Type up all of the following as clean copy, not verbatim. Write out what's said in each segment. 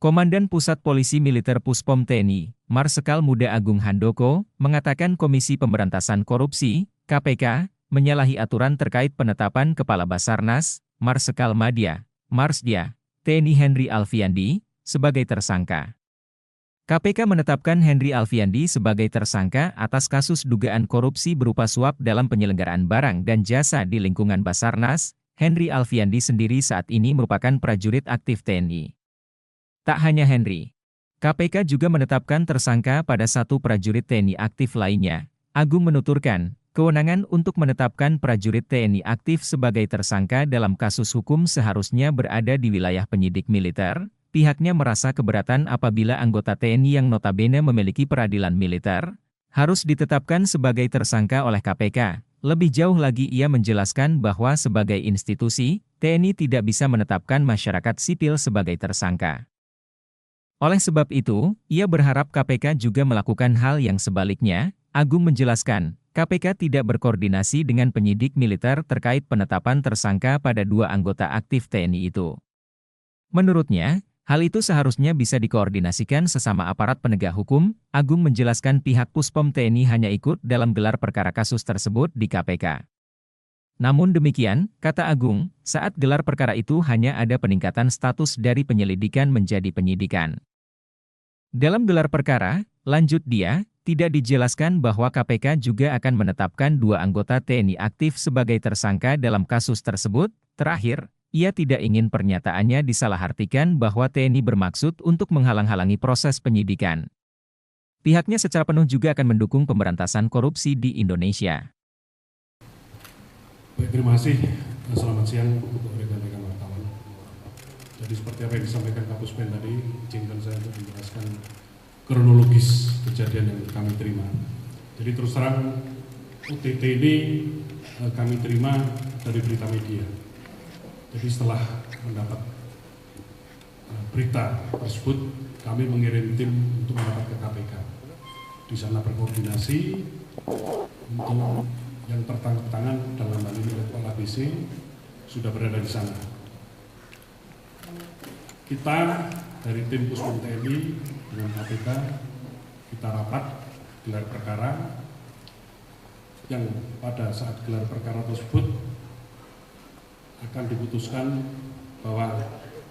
Komandan Pusat Polisi Militer Puspom TNI, Marsikal Muda Agung Handoko, mengatakan Komisi Pemberantasan Korupsi, KPK, menyalahi aturan terkait penetapan Kepala Basarnas, Marsikal Madya, Marsdia, TNI Henry Alfiandi, sebagai tersangka. KPK menetapkan Henry Alfiandi sebagai tersangka atas kasus dugaan korupsi berupa suap dalam penyelenggaraan barang dan jasa di lingkungan Basarnas. Henry Alfiandi sendiri saat ini merupakan prajurit aktif TNI. Tak hanya Henry, KPK juga menetapkan tersangka pada satu prajurit TNI aktif lainnya. Agung menuturkan, kewenangan untuk menetapkan prajurit TNI aktif sebagai tersangka dalam kasus hukum seharusnya berada di wilayah penyidik militer. Pihaknya merasa keberatan apabila anggota TNI yang notabene memiliki peradilan militer, harus ditetapkan sebagai tersangka oleh KPK. Lebih jauh lagi ia menjelaskan bahwa sebagai institusi, TNI tidak bisa menetapkan masyarakat sipil sebagai tersangka. Oleh sebab itu, ia berharap KPK juga melakukan hal yang sebaliknya. Agung menjelaskan, KPK tidak berkoordinasi dengan penyidik militer terkait penetapan tersangka pada dua anggota aktif TNI itu. Menurutnya, hal itu seharusnya bisa dikoordinasikan sesama aparat penegak hukum. Agung menjelaskan pihak Puspom TNI hanya ikut dalam gelar perkara kasus tersebut di KPK. Namun demikian, kata Agung, saat gelar perkara itu hanya ada peningkatan status dari penyelidikan menjadi penyidikan. Dalam gelar perkara, lanjut dia, tidak dijelaskan bahwa KPK juga akan menetapkan dua anggota TNI aktif sebagai tersangka dalam kasus tersebut. Terakhir, ia tidak ingin pernyataannya disalahartikan bahwa TNI bermaksud untuk menghalang-halangi proses penyidikan. Pihaknya secara penuh juga akan mendukung pemberantasan korupsi di Indonesia. Baik, terima kasih. Selamat siang untuk rekan-rekan wartawan. Jadi seperti apa yang disampaikan Kapus Pen tadi, izinkan saya untuk menjelaskan kronologis kejadian yang kami terima. Jadi terus terang, UTT ini kami terima dari berita media. Jadi setelah mendapat berita tersebut, kami mengirim tim untuk mendapat ke KPK. Di sana berkoordinasi untuk yang tertangkap tangan dalam hal ini Letkol ABC sudah berada di sana. Kita dari tim Puspom TNI dengan KPK, kita rapat gelar perkara yang pada saat gelar perkara tersebut akan diputuskan bahwa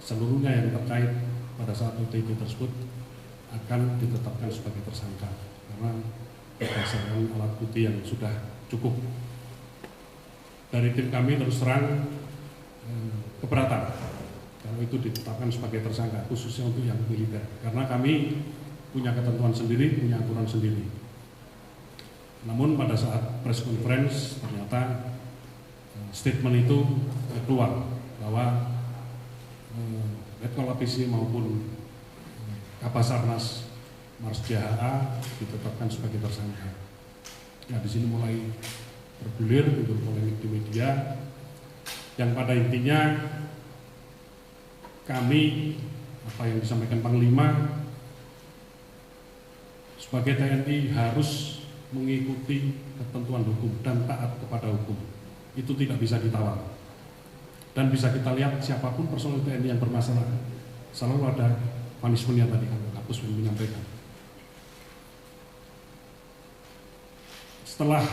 seluruhnya yang terkait pada saat OTT tersebut akan ditetapkan sebagai tersangka karena berdasarkan alat bukti yang sudah cukup. Dari tim kami terus terang keberatan kalau itu ditetapkan sebagai tersangka, khususnya untuk yang militer, karena kami punya ketentuan sendiri, punya aturan sendiri. Namun pada saat press conference ternyata statement itu keluar bahwa Letkol ABC maupun Kabasarnas Marsdia HA ditetapkan sebagai tersangka. Nah, di sini mulai bergulir untuk polemik di media, yang pada intinya kami, apa yang disampaikan Panglima, sebagai TNI harus mengikuti ketentuan hukum dan taat kepada hukum. Itu tidak bisa ditawar. Dan bisa kita lihat siapapun personel TNI yang bermasalah, selalu ada punishment-nya tadi Kapus menyampaikan. Setelah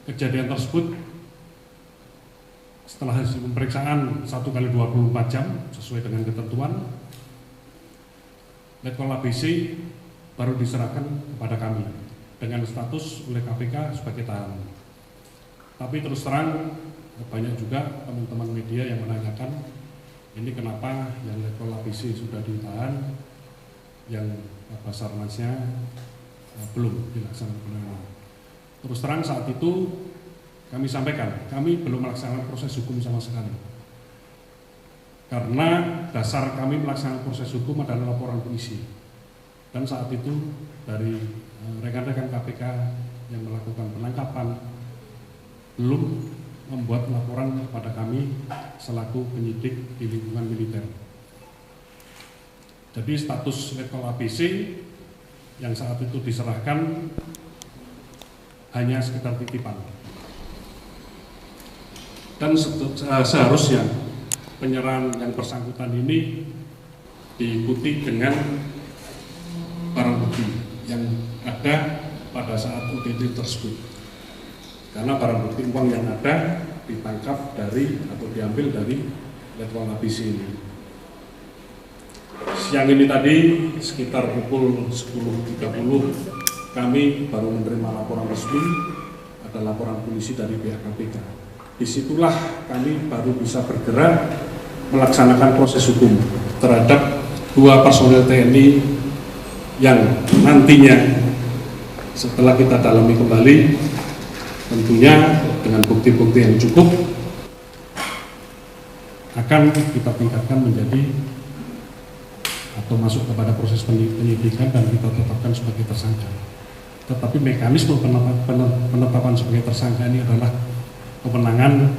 kejadian tersebut, setelah hasil pemeriksaan 1 kali 24 jam sesuai dengan ketentuan, Letkol ABC baru diserahkan kepada kami dengan status oleh KPK sebagai tahanan. Tapi terus terang banyak juga teman-teman media yang menanyakan ini kenapa yang Letkol ABC sudah ditahan, yang Basarnasnya belum dilaksanakan penahanan. Terus terang saat itu kami sampaikan, kami belum melaksanakan proses hukum sama sekali. Karena dasar kami melaksanakan proses hukum adalah laporan polisi. Dan saat itu dari rekan-rekan KPK yang melakukan penangkapan belum membuat laporan kepada kami selaku penyidik di lingkungan militer. Jadi status Letkol ABC yang saat itu diserahkan hanya sekedar titipan. Dan seharusnya penyerahan yang bersangkutan ini diikuti dengan barang bukti yang ada pada saat ODT tersebut. Karena barang bukti uang yang ada ditangkap dari atau diambil dari Letwal ABC ini. Siang ini tadi sekitar pukul 10.30 kami baru menerima laporan resmi, ada laporan polisi dari pihak KPK. Disitulah kami baru bisa bergerak melaksanakan proses hukum terhadap 2 personel TNI yang nantinya setelah kita dalami kembali, tentunya dengan bukti-bukti yang cukup akan kita tingkatkan menjadi atau masuk kepada proses penyidikan dan kita tetapkan sebagai tersangka. Tetapi mekanisme penetapan sebagai tersangka ini adalah kewenangan